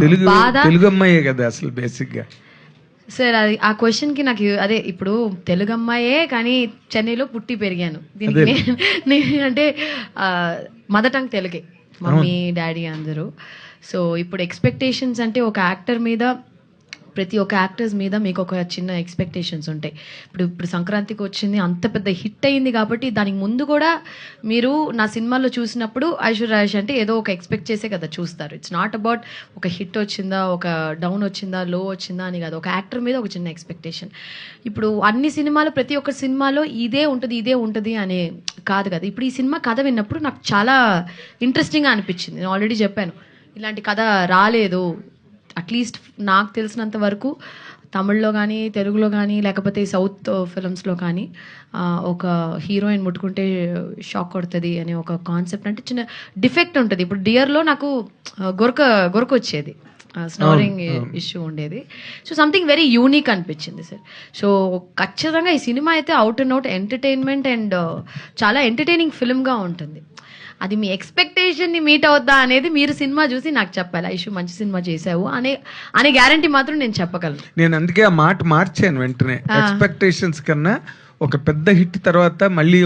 తెలుగు అమ్మాయే కదా అసలు బేసిక్ గా. సార్ అది ఆ క్వశ్చన్కి నాకు అదే ఇప్పుడు తెలుగు అమ్మాయే కానీ చెన్నైలో పుట్టి పెరిగాను. దీనికి నేను అంటే మదర్ టంగ్ తెలుగే, మమ్మీ డాడీ అందరూ. సో ఇప్పుడు ఎక్స్పెక్టేషన్స్ అంటే ఒక యాక్టర్ మీద, ప్రతి ఒక్క యాక్టర్స్ మీద మీకు ఒక చిన్న ఎక్స్పెక్టేషన్స్ ఉంటాయి. ఇప్పుడు సంక్రాంతికి వచ్చింది, అంత పెద్ద హిట్ అయింది కాబట్టి దానికి ముందు కూడా మీరు నా సినిమాలో చూసినప్పుడు ఐశ్వర్య రాజేష్ అంటే ఏదో ఒక ఎక్స్పెక్ట్ చేసే కదా చూస్తారు. ఇట్స్ నాట్ అబౌట్ ఒక హిట్ వచ్చిందా, ఒక డౌన్ వచ్చిందా, లో వచ్చిందా అని కాదు. ఒక యాక్టర్ మీద ఒక చిన్న ఎక్స్పెక్టేషన్. ఇప్పుడు అన్ని సినిమాలు, ప్రతి ఒక్క సినిమాలో ఇదే ఉంటుంది అనే కాదు కదా. ఇప్పుడు ఈ సినిమా కథ విన్నప్పుడు నాకు చాలా ఇంట్రెస్టింగ్గా అనిపించింది. నేను ఆల్రెడీ చెప్పాను, ఇలాంటి కథ రాలేదు అట్లీస్ట్ నాకు తెలిసినంత వరకు తమిళ్లో కానీ, తెలుగులో కానీ, లేకపోతే సౌత్ ఫిల్మ్స్లో కానీ. ఒక హీరోయిన్ ముట్టుకుంటే షాక్ కొడుతుంది అనే ఒక కాన్సెప్ట్, అంటే చిన్న డిఫెక్ట్ ఉంటుంది. ఇప్పుడు డియర్లో నాకు గొరక వచ్చేది, స్నోరింగ్ ఇష్యూ ఉండేది. సో సంథింగ్ వెరీ యూనిక్ అనిపించింది సార్. సో ఖచ్చితంగా ఈ సినిమా అయితే out and out entertainment and చాలా ఎంటర్టైనింగ్ ఫిల్మ్గా ఉంటుంది. అది మీ ఎక్స్పెక్టేషన్ని మీట్ అవుద్దా అనేది మీరు సినిమా చూసి నాకు చెప్పాలి. ఐషు మంచి సినిమా చేసావు అనే గ్యారంటీ మాత్రం నేను చెప్పగలను. నేను అందుకే ఆ మాట మార్చాను వెంటనే. ఎక్స్పెక్టేషన్స్ కన్నా ఒక పెద్ద హిట్ తర్వాత మళ్ళీ